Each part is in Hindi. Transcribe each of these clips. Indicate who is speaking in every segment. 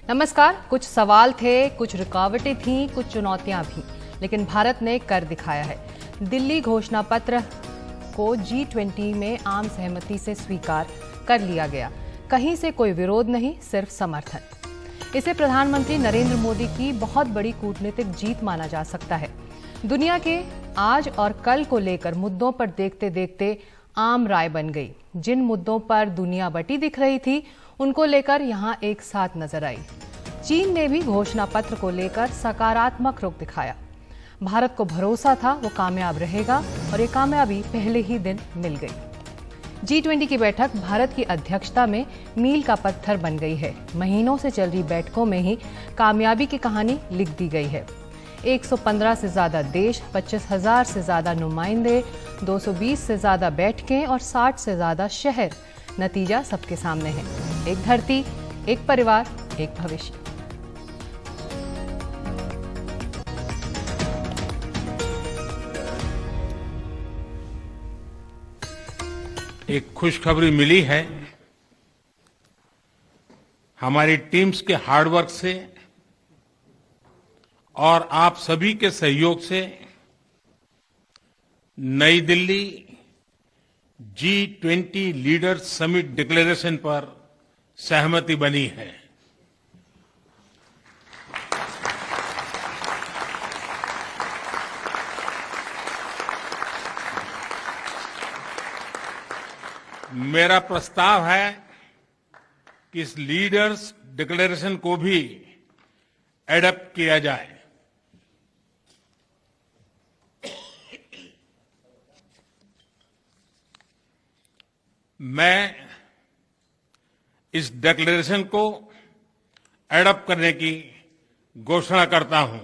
Speaker 1: नमस्कार। कुछ सवाल थे, कुछ रुकावटें थीं, कुछ चुनौतियां भी, लेकिन भारत ने कर दिखाया है। दिल्ली घोषणा पत्र को G20 में आम सहमति से स्वीकार कर लिया गया। कहीं से कोई विरोध नहीं, सिर्फ समर्थन। इसे प्रधानमंत्री नरेंद्र मोदी की बहुत बड़ी कूटनीतिक जीत माना जा सकता है। दुनिया के आज और कल को लेकर मुद्दों पर देखते देखते आम राय बन गई। जिन मुद्दों पर दुनिया बटी दिख रही थी, उनको लेकर यहां एक साथ नजर आई। चीन ने भी घोषणा पत्र को लेकर सकारात्मक रुख दिखाया। भारत को भरोसा था वो कामयाब रहेगा और ये कामयाबी पहले ही दिन मिल गई। G20 की बैठक भारत की अध्यक्षता में मील का पत्थर बन गई है। महीनों से चल रही बैठकों में ही कामयाबी की कहानी लिख दी गई है। 115 से ज्यादा देश, 25,000 से ज्यादा नुमाइंदे, 220 से ज्यादा बैठकें और 60 से ज्यादा शहर। नतीजा सबके सामने है। एक धरती, एक परिवार, एक भविष्य।
Speaker 2: एक खुशखबरी मिली है। हमारी टीम्स के हार्डवर्क से और आप सभी के सहयोग से नई Delhi G20 leaders summit declaration पर सहमति बनी है। मेरा प्रस्ताव है कि इस लीडर्स डिक्लेरेशन को भी एडॉप्ट किया जाए। मैं इस डिक्लेरेशन को एडॉप्ट करने की घोषणा करता हूं।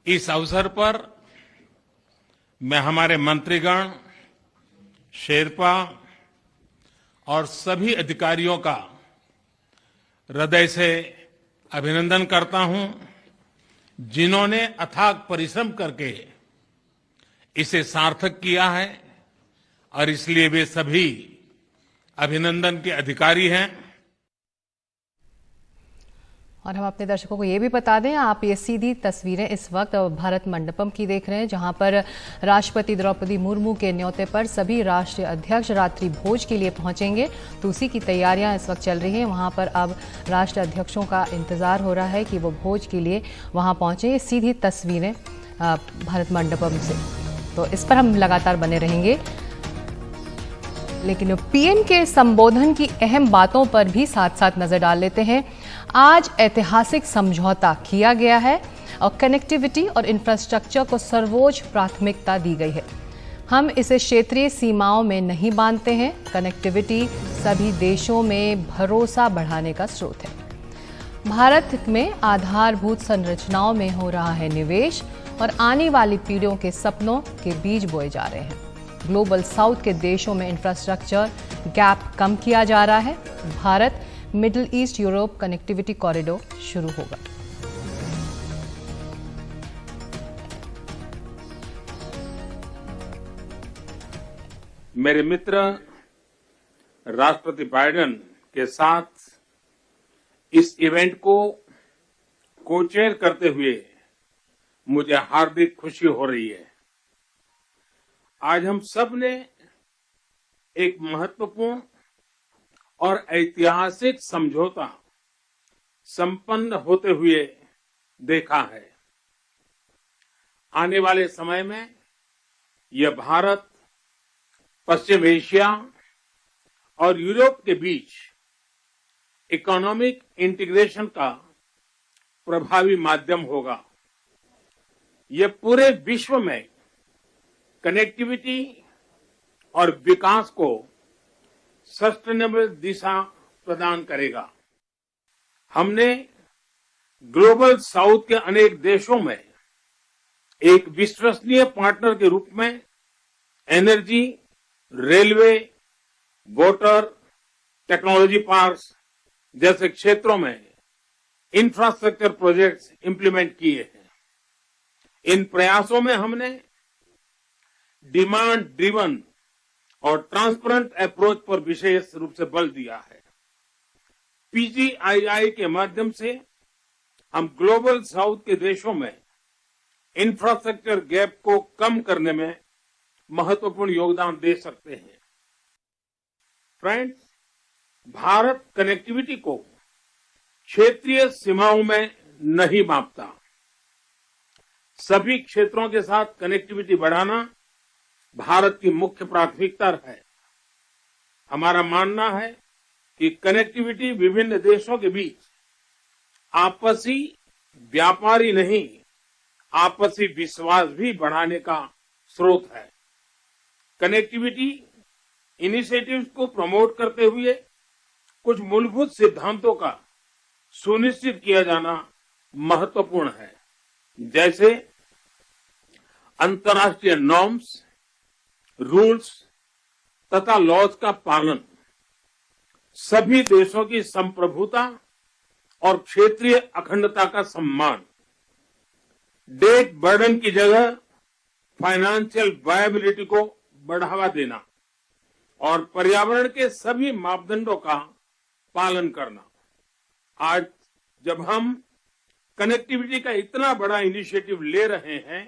Speaker 2: इस अवसर पर मैं हमारे मंत्रीगण, शेरपा और सभी अधिकारियों का हृदय से अभिनंदन करता हूं, जिन्होंने अथाक परिश्रम करके इसे सार्थक किया है और इसलिए वे सभी अभिनंदन के अधिकारी हैं।
Speaker 1: और हम अपने दर्शकों को ये भी बता दें, आप ये सीधी तस्वीरें इस वक्त भारत मंडपम की देख रहे हैं, जहां पर राष्ट्रपति द्रौपदी मुर्मू के न्योते पर सभी राष्ट्रीय अध्यक्ष रात्रि भोज के लिए पहुंचेंगे। तो उसी की तैयारियां इस वक्त चल रही हैं। वहां पर अब राष्ट्रीय अध्यक्षों का इंतजार हो रहा है कि वो भोज के लिए वहां पहुंचे। ये सीधी तस्वीरें भारत मंडपम से, तो इस पर हम लगातार बने रहेंगे। लेकिन पीएम के संबोधन की अहम बातों पर भी साथ साथ नजर डाल लेते हैं। आज ऐतिहासिक समझौता किया गया है और कनेक्टिविटी और इंफ्रास्ट्रक्चर को सर्वोच्च प्राथमिकता दी गई है। हम इसे क्षेत्रीय सीमाओं में नहीं बांधते हैं। कनेक्टिविटी सभी देशों में भरोसा बढ़ाने का स्रोत है। भारत में आधारभूत संरचनाओं में हो रहा है निवेश और आने वाली पीढ़ियों के सपनों के बीज बोए जा रहे हैं। ग्लोबल साउथ के देशों में इंफ्रास्ट्रक्चर गैप कम किया जा रहा है। Bharat middle east Europe connectivity corridor शुरू होगा।
Speaker 2: मेरे मित्र राष्ट्रपति बाइडेन के साथ इस इवेंट को को-चेयर करते हुए मुझे हार्दिक खुशी हो रही है। आज हम सब ने एक महत्वपूर्ण और ऐतिहासिक समझौता संपन्न होते हुए देखा है। आने वाले समय में यह भारत, पश्चिम एशिया और यूरोप के बीच इकोनॉमिक इंटीग्रेशन का प्रभावी माध्यम होगा। यह पूरे विश्व में कनेक्टिविटी और विकास को सस्टेनेबल दिशा प्रदान करेगा। हमने ग्लोबल साउथ के अनेक देशों में एक विश्वसनीय पार्टनर के रूप में energy, railway, water, technology parks जैसे क्षेत्रों में इंफ्रास्ट्रक्चर प्रोजेक्ट्स इंप्लीमेंट किए हैं। इन प्रयासों में हमने डिमांड ड्रिवन और ट्रांसपेरेंट अप्रोच पर विशेष रूप से बल दिया है। पीजीआईआई के माध्यम से हम ग्लोबल साउथ के देशों में इंफ्रास्ट्रक्चर गैप को कम करने में महत्वपूर्ण योगदान दे सकते हैं। फ्रेंड्स, भारत कनेक्टिविटी को क्षेत्रीय सीमाओं में नहीं मापता। सभी क्षेत्रों के साथ कनेक्टिविटी बढ़ाना भारत की मुख्य प्राथमिकता है। हमारा मानना है कि कनेक्टिविटी विभिन्न देशों के बीच आपसी व्यापार ही नहीं, आपसी विश्वास भी बढ़ाने का स्रोत है। कनेक्टिविटी इनिशिएटिव्स को प्रमोट करते हुए कुछ मूलभूत सिद्धांतों का सुनिश्चित किया जाना महत्वपूर्ण है, जैसे अंतर्राष्ट्रीय नॉर्म्स, रूल्स तथा लॉज का पालन, सभी देशों की संप्रभुता और क्षेत्रीय अखंडता का सम्मान, डेट बर्डन की जगह फाइनेंशियल वायबिलिटी को बढ़ावा देना और पर्यावरण के सभी मापदंडों का पालन करना। आज जब हम कनेक्टिविटी का इतना बड़ा इनिशिएटिव ले रहे हैं,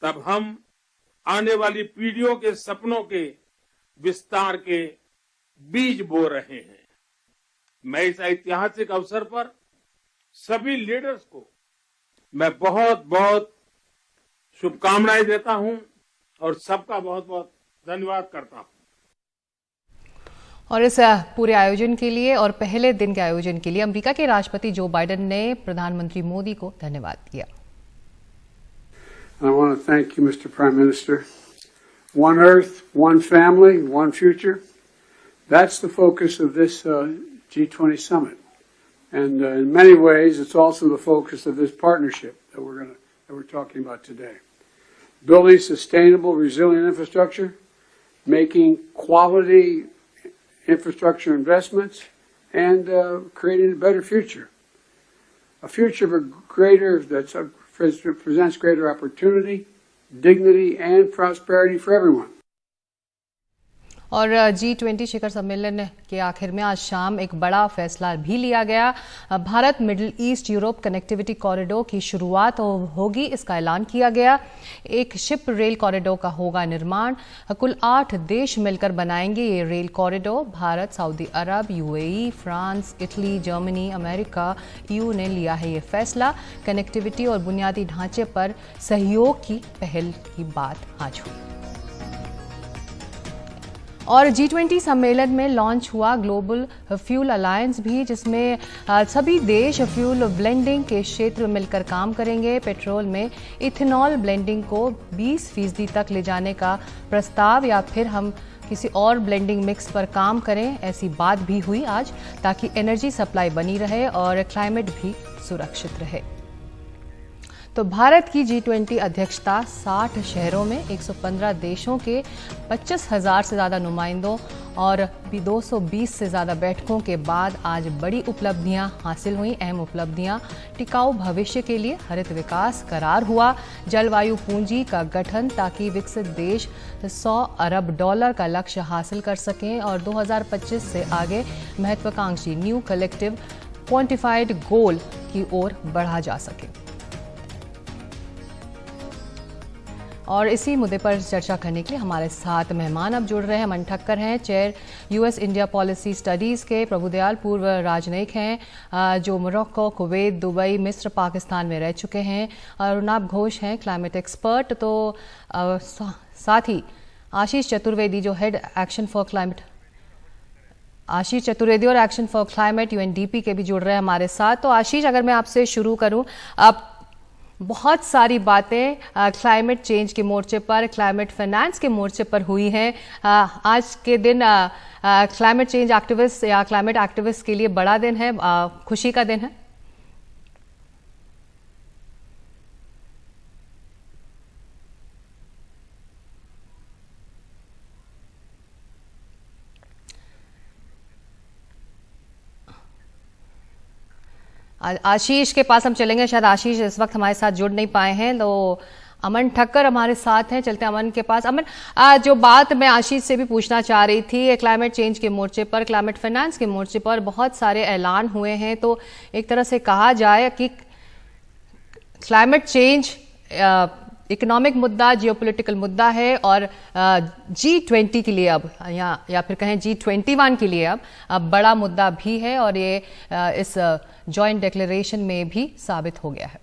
Speaker 2: तब हम आने वाली पीढ़ियों के सपनों के विस्तार के बीज बो रहे हैं। मैं इस ऐतिहासिक अवसर पर सभी लीडर्स को मैं बहुत बहुत शुभकामनाएं देता हूं और सबका बहुत बहुत धन्यवाद करता हूं।
Speaker 1: और इस पूरे आयोजन के लिए और पहले दिन के आयोजन के लिए अमेरिका के राष्ट्रपति जो बाइडेन ने प्रधानमंत्री मोदी को धन्यवाद दिया।
Speaker 3: I want to thank you, Mr. Prime Minister. One Earth, one family, one future. That's the focus of this G20 summit. And in many ways, it's also the focus of this partnership that we're talking about today. Building sustainable, resilient infrastructure, making quality infrastructure investments, and creating a better future. A future that presents greater opportunity, dignity, and prosperity for everyone.
Speaker 1: और G20 शिखर सम्मेलन के आखिर में आज शाम एक बड़ा फैसला भी लिया गया। Bharat middle east Europe connectivity corridor की शुरुआत होगी, इसका ऐलान किया गया। एक शिप रेल कॉरिडोर का होगा निर्माण। कुल 8 देश मिलकर बनाएंगे ये rail corridor. Bharat, Saudi Arab, UAE, France, Italy, Germany, America, EU ने लिया है ये फैसला। कनेक्टिविटी और बुनियादी ढांचे पर सहयोग की पहल की बात आज हुई। और G20 सम्मेलन में लॉन्च हुआ ग्लोबल फ्यूल अलायंस भी, जिसमें सभी देश फ्यूल ब्लेंडिंग के क्षेत्र में मिलकर काम करेंगे। पेट्रोल में इथेनॉल ब्लेंडिंग को 20% तक ले जाने का प्रस्ताव या फिर हम किसी और ब्लेंडिंग मिक्स पर काम करें, ऐसी बात भी हुई आज, ताकि एनर्जी सप्लाई बनी रहे और क्लाइमेट भी सुरक्षित रहे। तो भारत की G20 अध्यक्षता 60 शहरों में 115 देशों के 25,000 से ज़्यादा नुमाइंदों और 220 से ज़्यादा बैठकों के बाद आज बड़ी उपलब्धियां हासिल हुई। अहम उपलब्धियां: टिकाऊ भविष्य के लिए हरित विकास करार हुआ, जलवायु पूंजी का गठन ताकि विकसित देश $100 अरब का लक्ष्य हासिल कर सकें और 2025 से आगे महत्वाकांक्षी न्यू कलेक्टिव क्वांटिफाइड गोल की ओर बढ़ा जा सके। और इसी मुद्दे पर चर्चा करने के लिए हमारे साथ मेहमान अब जुड़ रहे हैं। अमन ठक्कर हैं, chair US India policy studies के। प्रभुदयाल पूर्व राजनयिक हैं जो मोरक्को, कुवैत, दुबई, मिस्र, पाकिस्तान में रह चुके हैं। अरुणाब घोष हैं, क्लाइमेट एक्सपर्ट। तो साथ ही आशीष चतुर्वेदी जो head action for climate, Ashish Chaturvedi और एक्शन फॉर क्लाइमेट यूएनडीपी के भी जुड़ रहे हैं हमारे साथ। तो आशीष, अगर मैं आपसे शुरू करूं, आप बहुत सारी बातें क्लाइमेट चेंज के मोर्चे पर, क्लाइमेट फाइनेंस के मोर्चे पर हुई हैं। आज के दिन क्लाइमेट चेंज एक्टिविस्ट या क्लाइमेट एक्टिविस्ट के लिए बड़ा दिन है, खुशी का दिन है। आशीष के पास हम चलेंगे। शायद आशीष इस वक्त हमारे साथ जुड़ नहीं पाए हैं, तो अमन ठक्कर हमारे साथ हैं। चलते हैं अमन के पास। अमन, जो बात मैं आशीष से भी पूछना चाह रही थी, क्लाइमेट चेंज के मोर्चे पर, क्लाइमेट फाइनेंस के मोर्चे पर बहुत सारे ऐलान हुए हैं। तो एक तरह से कहा जाए कि क्लाइमेट चेंज इकोनॉमिक मुद्दा, जियोपॉलिटिकल मुद्दा है और G20 के लिए अब या फिर कहें G21 के लिए अब बड़ा मुद्दा भी है, और ये इस जॉइंट डिक्लेरेशन में भी साबित हो गया है।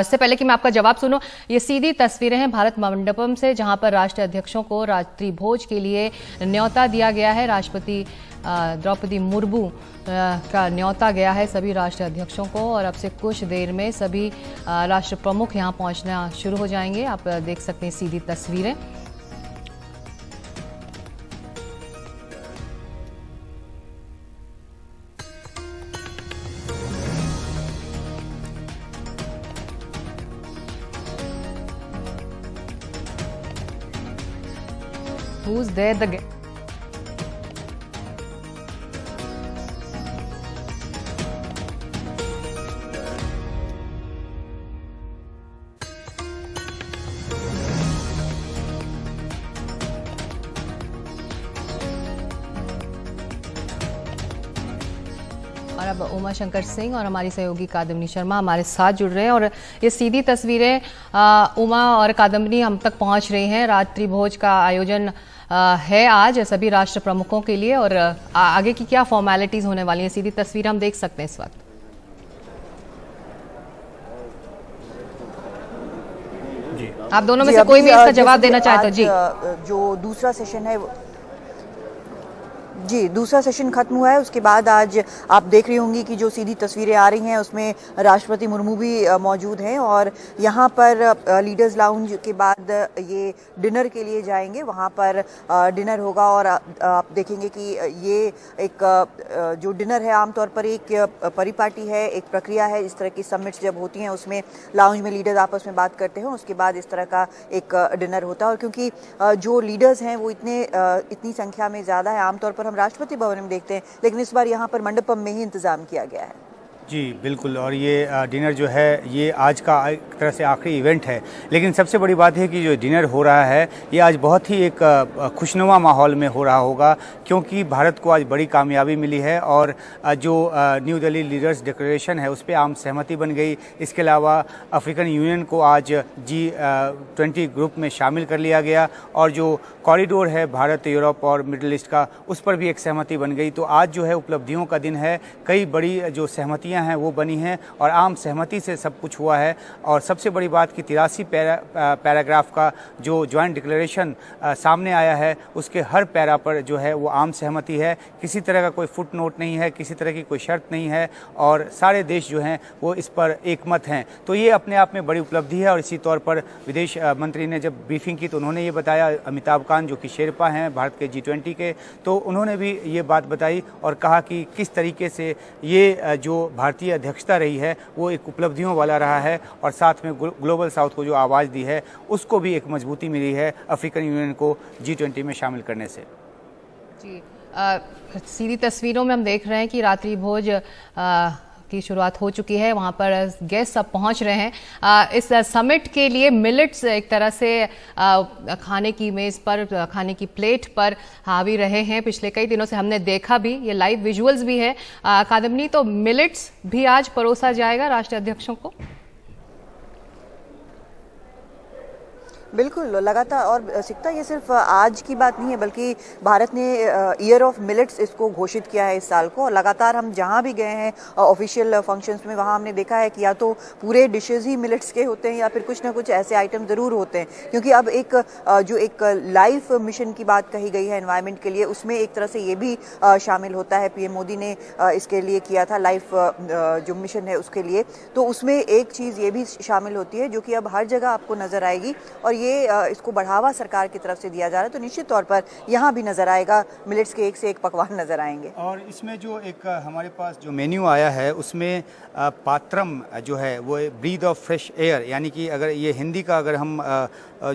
Speaker 1: इससे पहले कि मैं आपका जवाब सुनूं, ये सीधी तस्वीरें हैं भारत मंडपम से, जहां पर राष्ट्रीय अध्यक्षों को रात्रि भोज के लिए न्योता दिया गया है। राष्ट्रपति द्रौपदी मुर्मू का न्योता गया है सभी राष्ट्रीय अध्यक्षों को, और अब से कुछ देर में सभी राष्ट्र प्रमुख यहां पहुंचना शुरू हो जाएंगे। आप देख सकते हैं सीधी तस्वीरें। Who's there? The और अब उमा शंकर सिंह और हमारी सहयोगी कादम्बनी शर्मा हमारे साथ जुड़ रहे हैं, और ये सीधी तस्वीरें उमा और कादम्बनी हम तक पहुंच रही हैं। रात्रि भोज का आयोजन है आज सभी राष्ट्र प्रमुखों के लिए, और आगे की क्या फॉर्मेलिटीज होने वाली हैं, सीधी तस्वीर हम देख सकते हैं इस वक्त। आप दोनों में से कोई भी इसका जवाब देना चाहे तो। जी,
Speaker 4: जो दूसरा सेशन है, जी दूसरा सेशन खत्म हुआ है, उसके बाद आज आप देख रही होंगी कि जो सीधी तस्वीरें आ रही हैं उसमें राष्ट्रपति मुर्मू भी मौजूद हैं, और यहाँ पर लीडर्स लाउंज के बाद ये डिनर के लिए जाएंगे। वहाँ पर डिनर होगा, और आप देखेंगे कि ये एक जो डिनर है आमतौर पर एक परिपाटी है, एक प्रक्रिया है। इस तरह की समिट्स जब होती हैं उसमें लाउंज में लीडर्स आपस में बात करते हैं, उसके बाद इस तरह का एक डिनर होता है। और क्योंकि जो लीडर्स हैं वो इतनी संख्या में ज़्यादा है, आमतौर पर हम राष्ट्रपति भवन में देखते हैं, लेकिन इस बार यहाँ पर मंडपम में ही इंतजाम किया गया है।
Speaker 5: जी बिल्कुल, और ये डिनर जो है ये आज का एक तरह से आखिरी इवेंट है, लेकिन सबसे बड़ी बात है कि जो डिनर हो रहा है ये आज बहुत ही एक खुशनुमा माहौल में हो रहा होगा, क्योंकि भारत को आज बड़ी कामयाबी मिली है, और जो न्यू दिल्ली लीडर्स डिक्लेरेशन है उस पर आम सहमति बन गई। इसके अलावा अफ्रीकन यूनियन को आज G20 ग्रुप में शामिल कर लिया गया, और जो कॉरिडोर है भारत, यूरोप और मिडिल ईस्ट का, उस पर भी एक सहमति बन गई। तो आज जो है उपलब्धियों का दिन है, कई बड़ी जो सहमतियाँ हैं वो बनी हैं, और आम सहमति से सब कुछ हुआ है। और सबसे बड़ी बात कि 83 पैराग्राफ का जो जॉइंट डिक्लेरेशन सामने आया है, उसके हर पैरा पर जो है वो आम सहमति है। किसी तरह का कोई फुट नोट नहीं है, किसी तरह की कोई शर्त नहीं है, और सारे देश जो हैं वो इस पर एकमत हैं। तो ये अपने आप में बड़ी उपलब्धि है। और इसी तौर पर विदेश मंत्री ने जब ब्रीफिंग की तो उन्होंने ये बताया, अमिताभ कांत जो कि शेरपा हैं भारत के G20 के, तो उन्होंने भी ये बात बताई और कहा कि किस तरीके से ये जो भारतीय अध्यक्षता रही है वो एक उपलब्धियों वाला रहा है, और साथ में ग्लोबल साउथ को जो आवाज़ दी है उसको भी एक मजबूती मिली है अफ्रीकन यूनियन को G20 में शामिल करने से।
Speaker 1: जी, सीधी तस्वीरों में हम देख रहे हैं कि रात्रि भोज की शुरुआत हो चुकी है। वहाँ पर गेस्ट सब पहुँच रहे हैं। इस समिट के लिए मिलेट्स एक तरह से खाने की मेज़ पर, खाने की प्लेट पर हावी रहे हैं पिछले कई दिनों से। हमने देखा भी, ये लाइव विजुअल्स भी है। कादम्बनी, तो मिलेट्स भी आज परोसा जाएगा राष्ट्रीय अध्यक्षों को?
Speaker 4: बिल्कुल, लगातार। और सिकता ये सिर्फ आज की बात नहीं है, बल्कि भारत ने ईयर ऑफ मिलेट्स इसको घोषित किया है इस साल को। और लगातार हम जहाँ भी गए हैं ऑफिशियल फंक्शंस में, वहाँ हमने देखा है कि या तो पूरे डिशेज ही मिलेट्स के होते हैं या फिर कुछ ना कुछ ऐसे आइटम ज़रूर होते हैं। क्योंकि अब जो एक लाइफ मिशन की बात कही गई है एनवायरनमेंट के लिए, उसमें एक तरह से ये भी शामिल होता है। पीएम मोदी ने इसके लिए किया था, लाइफ जो मिशन है उसके लिए। तो उसमें एक चीज़ ये भी शामिल होती है जो कि अब हर जगह आपको नज़र आएगी, और ये इसको बढ़ावा सरकार की तरफ से दिया जा रहा है, तो निश्चित तौर पर यहाँ भी नजर आएगा, मिलेट्स के एक से एक पकवान नजर आएंगे।
Speaker 5: और इसमें जो एक हमारे पास जो मेन्यू आया है उसमें पात्रम जो है वो ब्रीथ ऑफ फ्रेश एयर, यानी कि अगर ये हिंदी का अगर हम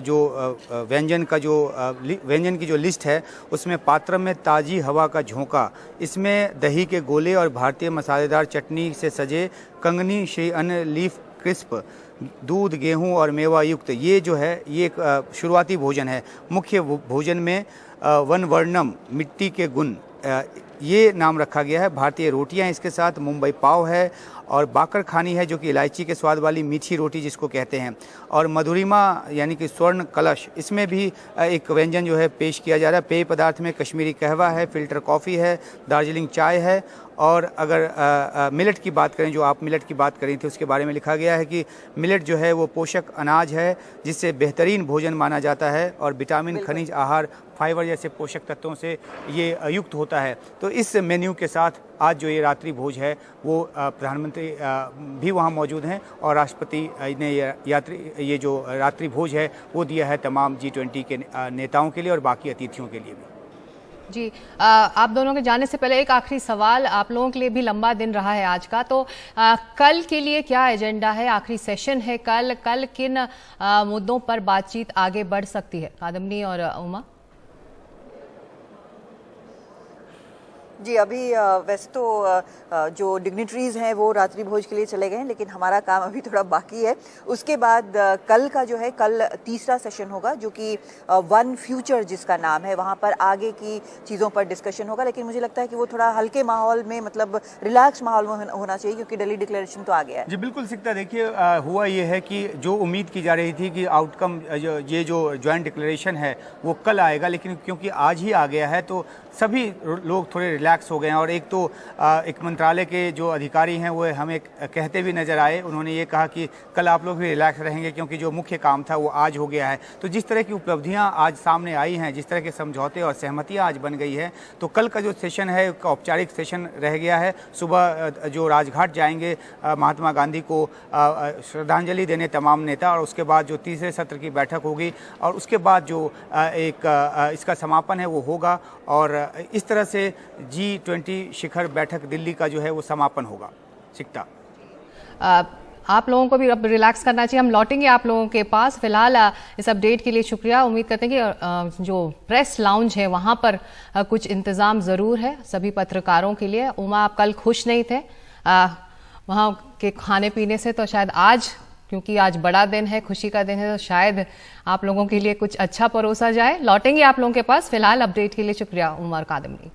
Speaker 5: जो व्यंजन की जो लिस्ट है उसमें पात्रम में ताज़ी हवा का झोंका, इसमें दही के गोले और भारतीय मसालेदार चटनी से सजे कंगनी श्री अन्न लीफ क्रिस्प, दूध गेहूं और मेवा युक्त ये जो है ये एक शुरुआती भोजन है। मुख्य भोजन में वनवर्णम मिट्टी के गुण ये नाम रखा गया है। भारतीय रोटियां इसके साथ मुंबई पाव है और बाकर खानी है जो कि इलायची के स्वाद वाली मीठी रोटी जिसको कहते हैं, और मधुरिमा यानी कि स्वर्ण कलश, इसमें भी एक व्यंजन जो है पेश किया जा रहा है। पेय पदार्थ में कश्मीरी कहवा है, फिल्टर कॉफ़ी है, दार्जिलिंग चाय है। और अगर मिलेट की बात करें, जो आप मिलेट की बात करी थी उसके बारे में लिखा गया है कि मिलेट जो है वो पोषक अनाज है जिससे बेहतरीन भोजन माना जाता है और विटामिन, खनिज, आहार, फाइबर जैसे पोषक तत्वों से ये युक्त होता है। तो इस मेन्यू के साथ आज जो ये रात्रि भोज है वो प्रधानमंत्री भी वहाँ मौजूद हैं और राष्ट्रपति ने ये जो रात्रि भोज है वो दिया है तमाम G20 के नेताओं के लिए और बाकी अतिथियों के लिए भी।
Speaker 1: जी, आप दोनों के जाने से पहले एक आखिरी सवाल, आप लोगों के लिए भी लंबा दिन रहा है आज का, तो कल के लिए क्या एजेंडा है? आखिरी सेशन है कल किन मुद्दों पर बातचीत आगे बढ़ सकती है? कादम्बनी और उमा।
Speaker 4: जी, अभी वैसे तो जो डिग्निटरीज हैं वो रात्रि भोज के लिए चले गए हैं, लेकिन हमारा काम अभी थोड़ा बाकी है। उसके बाद कल का जो है, कल तीसरा सेशन होगा जो कि वन फ्यूचर जिसका नाम है, वहाँ पर आगे की चीज़ों पर डिस्कशन होगा। लेकिन मुझे लगता है कि वो थोड़ा हल्के माहौल में, मतलब रिलैक्स माहौल में होना चाहिए क्योंकि दिल्ली डिक्लेरेशन तो आ गया है।
Speaker 5: जी बिल्कुल सिकता, देखिए हुआ ये है कि जो उम्मीद की जा रही थी कि आउटकम ये जो ज्वाइंट डिक्लेरेशन है वो कल आएगा, लेकिन क्योंकि आज ही आ गया है तो सभी लोग थोड़े रिलैक्स हो गए हैं। और एक तो एक मंत्रालय के जो अधिकारी हैं वो हमें कहते भी नज़र आए, उन्होंने ये कहा कि कल आप लोग भी रिलैक्स रहेंगे क्योंकि जो मुख्य काम था वो आज हो गया है। तो जिस तरह की उपलब्धियां आज सामने आई हैं, जिस तरह के समझौते और सहमतियां आज बन गई है, तो कल का जो सेशन है का औपचारिक सेशन रह गया है। सुबह जो राजघाट जाएंगे महात्मा गांधी को श्रद्धांजलि देने तमाम नेता, और उसके बाद जो तीसरे सत्र की बैठक होगी और उसके बाद जो इसका समापन है वो होगा और इस तरह से G20 शिखर बैठक दिल्ली का जो है वो समापन होगा। सिकता,
Speaker 1: आप लोगों को भी अब रिलैक्स करना चाहिए। हम लौटेंगे आप लोगों के पास। फिलहाल इस अपडेट के लिए शुक्रिया। उम्मीद करते हैं कि जो प्रेस लाउंज है वहाँ पर कुछ इंतज़ाम ज़रूर है सभी पत्रकारों के लिए। उमा, आप कल खुश नहीं थे वहाँ के खाने पीने से, तो शायद आज, क्योंकि आज बड़ा दिन है, खुशी का दिन है, तो शायद आप लोगों के लिए कुछ अच्छा परोसा जाए। लौटेंगे आप लोगों के पास। फिलहाल अपडेट के लिए शुक्रिया उमर कादम्बनी।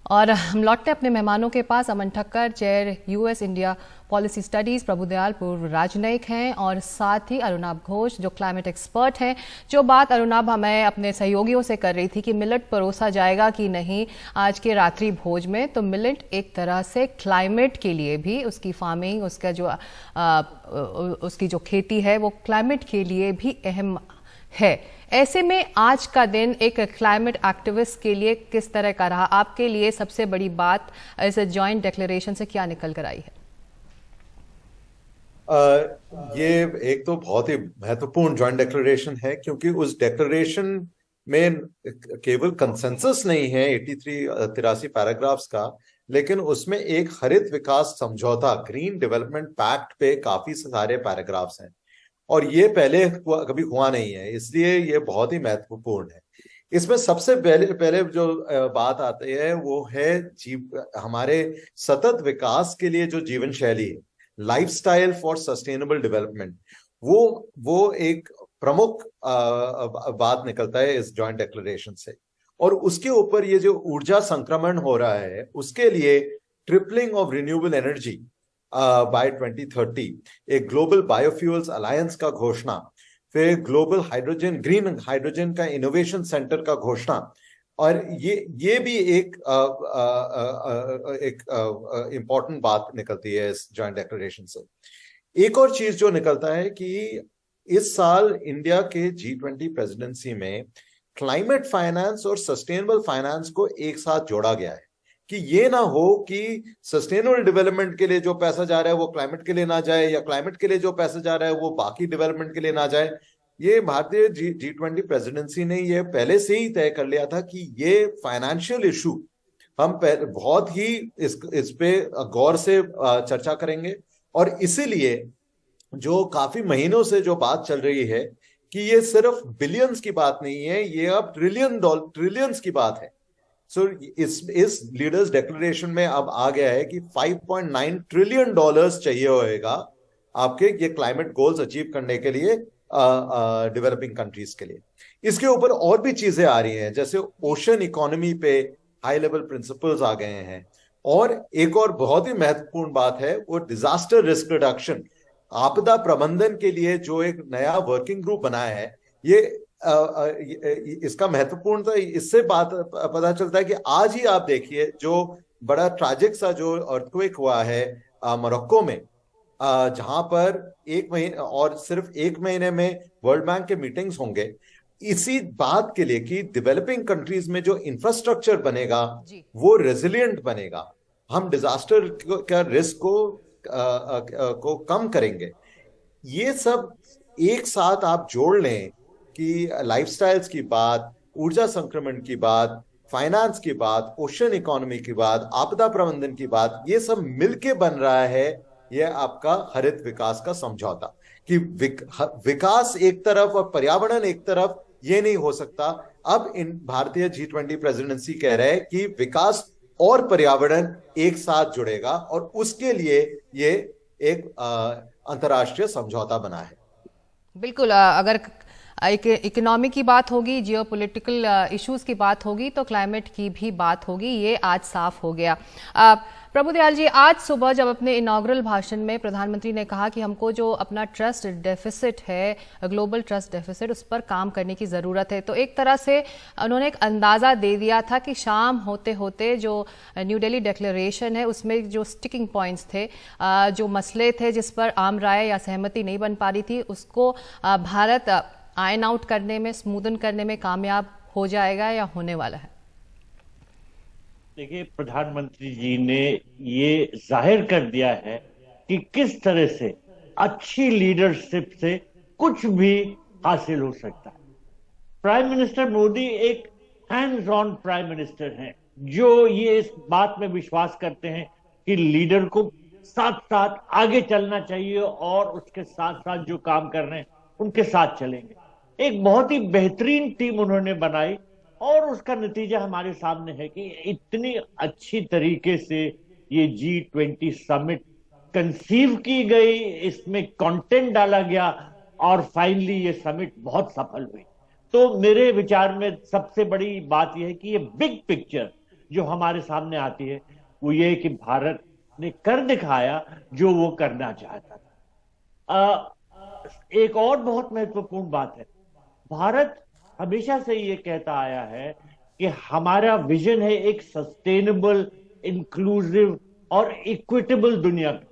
Speaker 1: और हम लौटते अपने मेहमानों के पास। Aman Thakkar, chair US India policy studies, Prabhudayal पूर्व राजनयिक हैं, और साथ ही अरुणाभ घोष जो क्लाइमेट एक्सपर्ट हैं। जो बात अरुणाभ हमें अपने सहयोगियों से कर रही थी कि मिलेट परोसा जाएगा कि नहीं आज के रात्रि भोज में, तो मिलेट एक तरह से क्लाइमेट के लिए भी, उसकी फार्मिंग, उसका जो उसकी जो खेती है वो क्लाइमेट के लिए भी अहम है। ऐसे में आज का दिन एक क्लाइमेट एक्टिविस्ट के लिए किस तरह का रहा? आपके लिए सबसे बड़ी बात इस जॉइंट डिक्लेरेशन से क्या निकल कर आई है?
Speaker 6: ये एक तो बहुत ही महत्वपूर्ण जॉइंट डिक्लेरेशन है क्योंकि उस डिक्लेरेशन में केवल कंसेंसस नहीं है 83 पैराग्राफ्स का, लेकिन उसमें एक हरित विकास समझौता, ग्रीन डेवलपमेंट पैक्ट पे काफी सारे पैराग्राफ्स हैं और ये पहले कभी हुआ नहीं है, इसलिए ये बहुत ही महत्वपूर्ण है। इसमें सबसे पहले जो बात आती है वो है हमारे सतत विकास के लिए जो जीवन शैली है, लाइफस्टाइल फॉर सस्टेनेबल डेवलपमेंट, वो एक प्रमुख बात निकलता है इस जॉइंट डिक्लेरेशन से। और उसके ऊपर ये जो ऊर्जा संक्रमण हो रहा है उसके लिए tripling of renewable energy by 2030, एक ग्लोबल बायोफ्यूल्स अलायंस का घोषणा, फिर ग्लोबल हाइड्रोजन, ग्रीन हाइड्रोजन का इनोवेशन सेंटर का घोषणा, और ये भी एक इम्पॉर्टेंट बात निकलती है इस जॉइंट डिक्लेरेशन से। एक और चीज जो निकलता है कि इस साल इंडिया के G20 प्रेसिडेंसी में क्लाइमेट फाइनेंस और सस्टेनेबल फाइनेंस को एक साथ जोड़ा गया है। कि ये ना हो कि सस्टेनेबल डेवलपमेंट के लिए जो पैसा जा रहा है वो क्लाइमेट के लिए ना जाए, या क्लाइमेट के लिए जो पैसा जा रहा है वो बाकी डेवलपमेंट के लिए ना जाए। ये भारतीय G20 प्रेसिडेंसी ने ये पहले से ही तय कर लिया था कि ये फाइनेंशियल इशू हम बहुत ही इस पे गौर से चर्चा करेंगे। और इसीलिए जो काफी महीनों से जो बात चल रही है कि ये सिर्फ बिलियंस की बात नहीं है, ये अब ट्रिलियंस की बात है। सो इस लीडर्स डिक्लेरेशन में अब आ गया है कि 5.9 ट्रिलियन डॉलर्स चाहिए होएगा आपके ये क्लाइमेट गोल्स अचीव करने के लिए डेवलपिंग कंट्रीज के लिए। इसके ऊपर और भी चीजें आ रही हैं, जैसे ओशन इकोनॉमी पे हाई लेवल प्रिंसिपल्स आ गए हैं। और एक और बहुत ही महत्वपूर्ण बात है वो डिजास्टर रिस्क रिडक्शन, आपदा प्रबंधन के लिए जो एक नया वर्किंग ग्रुप बनाया है। ये इसका महत्वपूर्णता इससे बात पता चलता है कि आज ही आप देखिए जो बड़ा ट्रैजिक सा जो अर्थक्वेक हुआ है मोरक्को में, जहां पर 1 महीने और सिर्फ 1 महीने में वर्ल्ड बैंक के मीटिंग्स होंगे इसी बात के लिए कि डेवलपिंग कंट्रीज में जो इंफ्रास्ट्रक्चर बनेगा वो रेजिलिएंट बनेगा, हम डिजास्टर का रिस्क को कम करेंगे। ये सब एक साथ आप जोड़ लें कि लाइफस्टाइल्स की बात, ऊर्जा संक्रमण की बात, फाइनेंस की बात, ओशन इकोनॉमी की बात, आपदा प्रबंधन की बात, ये सब मिलके बन रहा है ये आपका हरित विकास का समझौता। कि विकास एक तरफ और पर्यावरण एक तरफ ये नहीं हो सकता। अब इन भारतीय G20 प्रेसिडेंसी कह रहे हैं कि विकास और पर्यावरण एक साथ जुड़ेगा और उसके लिए ये एक अंतर्राष्ट्रीय समझौता बना है।
Speaker 1: बिल्कुल, अगर इकोनॉमी की बात होगी, जियोपॉलिटिकल इश्यूज की बात होगी तो क्लाइमेट की भी बात होगी, ये आज साफ हो गया। प्रभुदयाल जी, आज सुबह जब अपने इनॉग्रल भाषण में प्रधानमंत्री ने कहा कि हमको जो अपना ट्रस्ट डेफिसिट है, ग्लोबल ट्रस्ट डेफिसिट, उस पर काम करने की ज़रूरत है, तो एक तरह से उन्होंने एक अंदाज़ा दे दिया था कि शाम होते होते जो न्यू दिल्ली डिक्लेरेशन है उसमें जो स्टिकिंग पॉइंट्स थे, जो मसले थे जिस पर आम राय या सहमति नहीं बन पा रही थी, उसको भारत आयन आउट करने में, स्मूदन करने में कामयाब हो जाएगा या होने वाला है?
Speaker 7: देखिए, प्रधानमंत्री जी ने ये जाहिर कर दिया है कि किस तरह से अच्छी लीडरशिप से कुछ भी हासिल हो सकता है। प्राइम मिनिस्टर मोदी एक हैंड्स ऑन प्राइम मिनिस्टर हैं, जो ये इस बात में विश्वास करते हैं कि लीडर को साथ साथ आगे चलना चाहिए और उसके साथ साथ जो काम कर रहे हैं उनके साथ चलेंगे। एक बहुत ही बेहतरीन टीम उन्होंने बनाई और उसका नतीजा हमारे सामने है कि इतनी अच्छी तरीके से ये G20 समिट कंसीव की गई, इसमें कंटेंट डाला गया और फाइनली ये समिट बहुत सफल हुई। तो मेरे विचार में सबसे बड़ी बात यह है कि ये बिग पिक्चर जो हमारे सामने आती है वो ये है कि भारत ने कर दिखाया जो वो करना चाहता था। एक और बहुत महत्वपूर्ण बात है, भारत हमेशा से ये कहता आया है कि हमारा विजन है एक सस्टेनेबल, इंक्लूसिव और इक्विटेबल दुनिया की।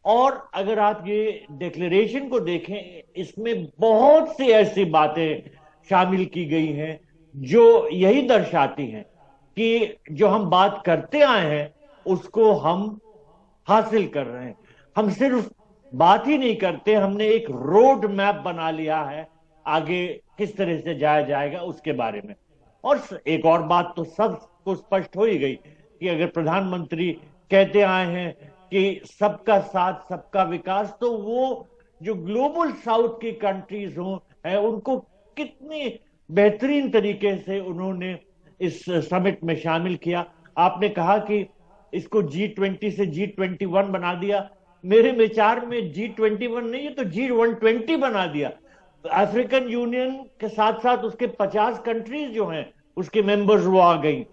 Speaker 7: और अगर आप ये डिक्लेरेशन को देखें, इसमें बहुत सी ऐसी बातें शामिल की गई हैं जो यही दर्शाती हैं कि जो हम बात करते आए हैं उसको हम हासिल कर रहे हैं। हम सिर्फ बात ही नहीं करते, हमने एक रोड मैप बना लिया है आगे किस तरह से जाया जाएगा उसके बारे में। और एक और बात तो सबको स्पष्ट हो ही गई कि अगर प्रधानमंत्री कहते आए हैं कि सबका साथ सबका विकास, तो वो जो ग्लोबल साउथ की कंट्रीज हैं उनको कितनी बेहतरीन तरीके से उन्होंने इस समिट में शामिल किया। आपने कहा कि इसको G20 से G21 बना दिया। मेरे विचार में G21 नहीं है तो G120 बना दिया। अफ्रीकन यूनियन के साथ साथ उसके 50 कंट्रीज जो हैं उसके मेंबर्स वो आ गई।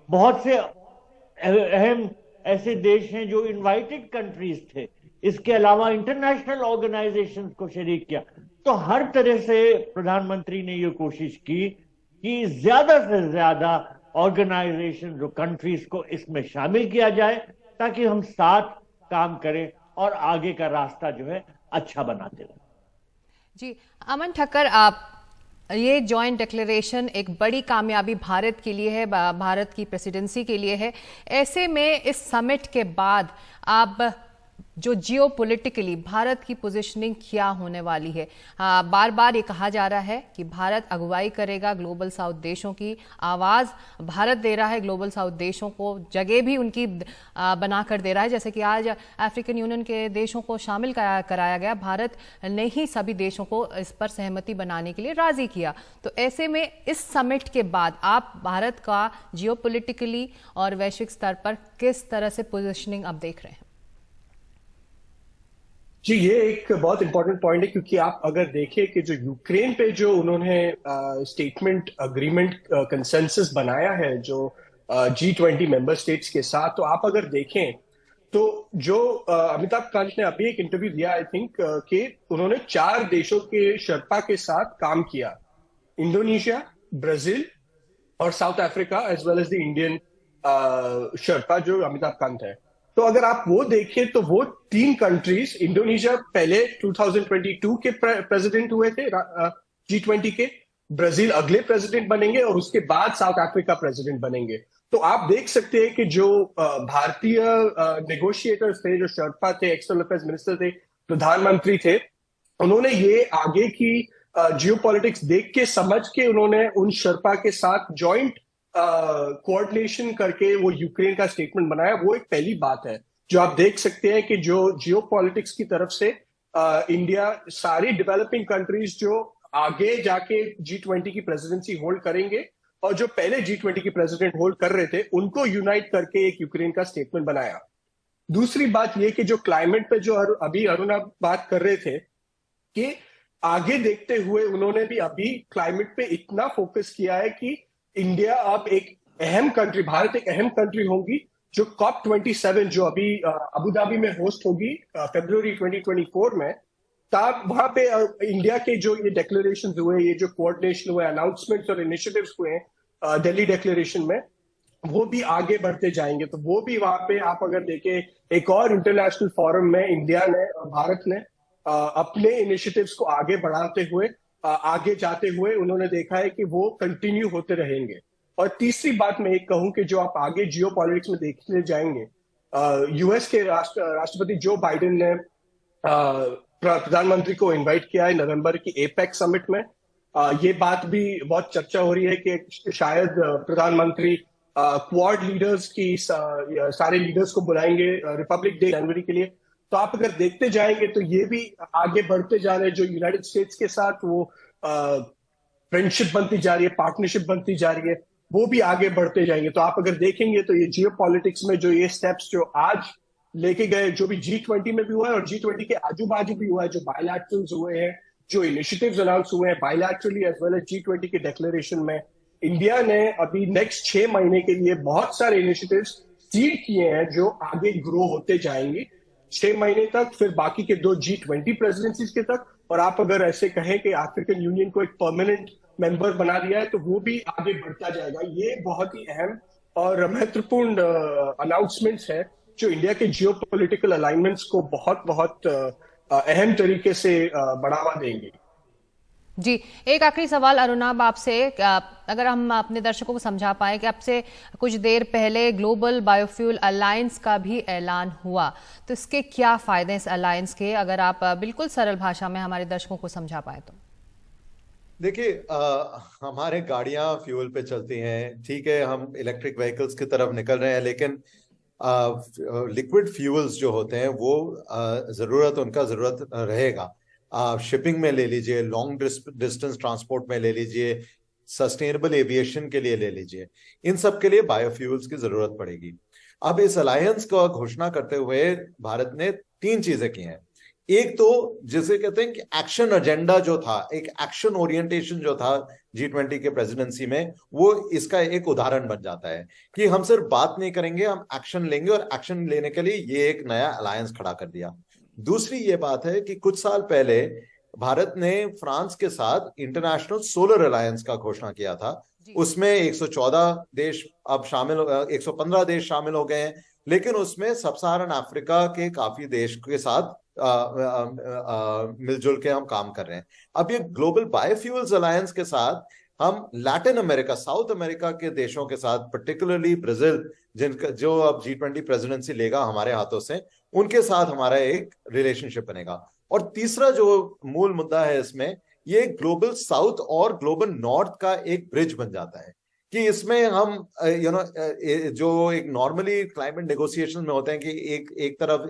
Speaker 7: बहुत से अहम ऐसे देश हैं जो इनवाइटेड कंट्रीज थे। इसके अलावा इंटरनेशनल ऑर्गेनाइजेशंस को शरीक किया। तो हर तरह से प्रधानमंत्री ने ये कोशिश की कि ज्यादा से ज्यादा ऑर्गेनाइजेशन जो कंट्रीज को इसमें शामिल किया जाए ताकि हम साथ काम करें और आगे का रास्ता जो है अच्छा बनाते रहें।
Speaker 1: जी, अमन ठक्कर, आप ये जॉइंट डिक्लेरेशन एक बड़ी कामयाबी भारत के लिए है, भारत की प्रेसिडेंसी के लिए है। ऐसे में इस समिट के बाद आप जो जियोपॉलिटिकली भारत की पोजीशनिंग क्या होने वाली है? बार बार ये कहा जा रहा है कि भारत अगुवाई करेगा ग्लोबल साउथ देशों की, आवाज़ भारत दे रहा है ग्लोबल साउथ देशों को, जगह भी उनकी बनाकर दे रहा है। जैसे कि आज अफ्रीकन यूनियन के देशों को शामिल कराया गया, भारत ने ही सभी देशों को इस पर सहमति बनाने के लिए राजी किया। तो ऐसे में इस समिट के बाद आप भारत का जियोपॉलिटिकली और वैश्विक स्तर पर किस तरह से पोजीशनिंग अब देख रहे हैं?
Speaker 8: जी, ये एक बहुत इंपॉर्टेंट पॉइंट है, क्योंकि आप अगर देखें कि जो यूक्रेन पे जो उन्होंने स्टेटमेंट अग्रीमेंट कंसेंसस बनाया है जो G20 मेंबर स्टेट्स के साथ, तो आप अगर देखें तो जो अमिताभ कांत ने अभी एक इंटरव्यू दिया, आई थिंक कि उन्होंने 4 देशों के शर्पा के साथ काम किया, इंडोनेशिया, ब्राजील और South Africa, as well as the Indian sherpa जो अमिताभ कांत है। तो अगर आप वो देखें तो वो 3 कंट्रीज, इंडोनेशिया पहले 2022 के प्रेसिडेंट हुए थे G20 के, ब्राजील अगले प्रेसिडेंट बनेंगे और उसके बाद साउथ अफ्रीका प्रेसिडेंट बनेंगे। तो आप देख सकते हैं कि जो भारतीय नेगोशिएटर्स थे, जो शर्पा थे, एक्सटर्नल अफेयर्स मिनिस्टर थे, प्रधानमंत्री थे, उन्होंने ये आगे की जियोपॉलिटिक्स देख के, समझ के उन्होंने उन शर्पा के साथ जॉइंट कोऑर्डिनेशन करके वो यूक्रेन का स्टेटमेंट बनाया। वो एक पहली बात है जो आप देख सकते हैं कि जो जियोपॉलिटिक्स की तरफ से इंडिया, सारी डेवलपिंग कंट्रीज जो आगे जाके G20 की प्रेसिडेंसी होल्ड करेंगे और जो पहले G20 की प्रेसिडेंट होल्ड कर रहे थे, उनको यूनाइट करके एक यूक्रेन का स्टेटमेंट बनाया। दूसरी बात ये कि जो क्लाइमेट पे जो अभी अरुण आप बात कर रहे थे कि आगे देखते हुए उन्होंने भी अभी क्लाइमेट पे इतना फोकस किया है कि इंडिया अब एक अहम कंट्री, भारत एक अहम कंट्री होगी जो COP27 जो अभी अबू धाबी में होस्ट होगी फरवरी 2024 में, तब वहां पे इंडिया के जो ये डिक्लेरेशन हुए, ये जो कोऑर्डिनेशन हुए, अनाउंसमेंट्स और इनिशिएटिव्स हुए दिल्ली डिक्लेरेशन में, वो भी आगे बढ़ते जाएंगे। तो वो भी वहां पे आप अगर देखें, एक और इंटरनेशनल फोरम में इंडिया ने और भारत ने अपने इनिशिएटिव्स को आगे बढ़ाते हुए, आगे जाते हुए उन्होंने देखा है कि वो कंटिन्यू होते रहेंगे। और तीसरी बात मैं एक कहूं कि जो आप आगे जियोपॉलिटिक्स में देखने जाएंगे, यूएस के राष्ट्रपति जो बाइडेन ने प्रधानमंत्री को इनवाइट किया है नवंबर की एपेक समिट में। ये बात भी बहुत चर्चा हो रही है कि शायद प्रधानमंत्री क्वाड लीडर्स की सारे लीडर्स को बुलाएंगे रिपब्लिक डे जनवरी के लिए। तो आप अगर देखते जाएंगे तो ये भी आगे बढ़ते जा रहे हैं, जो यूनाइटेड स्टेट्स के साथ वो फ्रेंडशिप बनती जा रही है, पार्टनरशिप बनती जा रही है, वो भी आगे बढ़ते जाएंगे। तो आप अगर देखेंगे तो ये जियोपॉलिटिक्स में जो ये स्टेप्स जो आज लेके गए, जो भी G20 में भी हुआ है और G20 के आजू बाजू भी हुआ है, जो बायलैटरल्स हुए हैं, जो इनिशिएटिव्स अनाउंस हुए हैं bilaterally as well as G20 के डिक्लेरेशन में, इंडिया ने अभी नेक्स्ट 6 महीने के लिए बहुत सारे इनिशिएटिव्स सीड किए हैं जो आगे ग्रो होते जाएंगे 6 महीने तक, फिर बाकी के 2 G20 प्रेसिडेंसीज के तक। और आप अगर ऐसे कहें कि अफ्रीकन यूनियन को एक परमानेंट मेंबर बना दिया है तो वो भी आगे बढ़ता जाएगा। ये बहुत ही अहम और महत्वपूर्ण अनाउंसमेंट्स है जो इंडिया के जियोपॉलिटिकल अलाइनमेंट्स को बहुत बहुत अहम तरीके से बढ़ावा देंगे।
Speaker 1: जी, एक आखिरी सवाल अरुणाब आपसे, अगर हम अपने दर्शकों को समझा पाए कि आपसे कुछ देर पहले ग्लोबल बायोफ्यूल अलायंस का भी ऐलान हुआ, तो इसके क्या फायदे इस अलायंस के, अगर आप बिल्कुल सरल भाषा में हमारे दर्शकों को समझा पाए तो?
Speaker 6: देखिए, हमारे गाड़ियां फ्यूल पे चलती हैं, ठीक है, हम इलेक्ट्रिक व्हीकल्स की तरफ निकल रहे हैं, लेकिन लिक्विड फ्यूल्स जो होते हैं वो उनका जरूरत रहेगा। शिपिंग में ले लीजिए, लॉन्ग डिस्टेंस ट्रांसपोर्ट में ले लीजिए, सस्टेनेबल एविएशन के लिए ले लीजिए, इन सब के लिए बायोफ्यूल्स की जरूरत पड़ेगी। अब इस अलायंस को घोषणा करते हुए भारत ने 3 चीजें की हैं। एक तो जिसे कहते हैं कि एक्शन एजेंडा जो था, एक एक्शन ओरिएंटेशन जो था G20 के प्रेसिडेंसी में, वो इसका एक उदाहरण बन जाता है कि हम सिर्फ बात नहीं करेंगे, हम एक्शन लेंगे, और एक्शन लेने के लिए ये एक नया अलायंस खड़ा कर दिया। दूसरी ये बात है कि कुछ साल पहले भारत ने फ्रांस के साथ इंटरनेशनल सोलर अलायंस का घोषणा किया था। उसमें 114 देश अब शामिल, 115 देश शामिल हो गए हैं, लेकिन उसमें सब सहारन अफ्रीका के काफी देश के साथ मिलजुल के हम काम कर रहे हैं। अब ये ग्लोबल बायोफ्यूल्स अलायंस के साथ हम लैटिन अमेरिका, साउथ अमेरिका के देशों के साथ, पर्टिकुलरली ब्राजील, जिनका जो अब G20 प्रेसिडेंसी लेगा हमारे हाथों से, उनके साथ हमारा एक रिलेशनशिप बनेगा। और तीसरा जो मूल मुद्दा है इसमें, ये ग्लोबल साउथ और ग्लोबल नॉर्थ का एक ब्रिज बन जाता है कि इसमें हम जो एक नॉर्मली क्लाइमेट नेगोशिएशन में होते हैं कि एक तरफ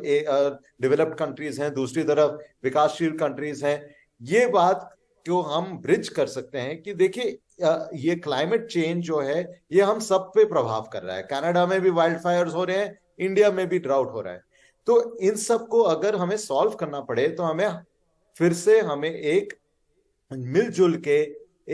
Speaker 6: डेवलप्ड कंट्रीज हैं, दूसरी तरफ विकासशील कंट्रीज हैं, ये बात को हम ब्रिज कर सकते हैं कि देखिए ये क्लाइमेट चेंज जो है ये हम सब पे प्रभाव कर रहा है। कनाडा में भी वाइल्ड फायर्स हो रहे हैं, इंडिया में भी ड्राउट हो रहा है। तो इन सब को अगर हमें सॉल्व करना पड़े तो हमें एक मिलजुल के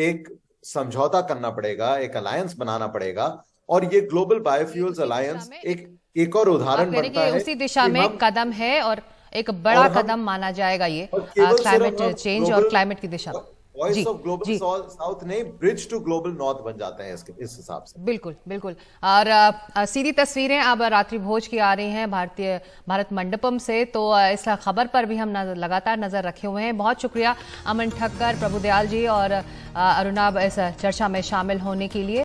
Speaker 6: एक समझौता करना पड़ेगा, एक अलायंस बनाना पड़ेगा। और ये ग्लोबल बायोफ्यूल्स अलायंस एक और उदाहरण बनता है,
Speaker 1: उसी दिशा में एक कदम है और एक बड़ा कदम माना जाएगा ये क्लाइमेट चेंज और क्लाइमेट की दिशा में।
Speaker 6: वॉइस ऑफ ग्लोबल साउथ नहीं, ब्रिज टू ग्लोबल नॉर्थ बन जाता है इस हिसाब से।
Speaker 1: बिल्कुल बिल्कुल। और सीधी तस्वीरें अब रात्रि भोज की आ रही हैं भारत मंडपम से, तो इस खबर पर भी हम लगातार नजर रखे हुए हैं। बहुत शुक्रिया अमन ठक्कर, प्रभुदयाल जी और अरुणाब इस चर्चा में शामिल होने के लिए।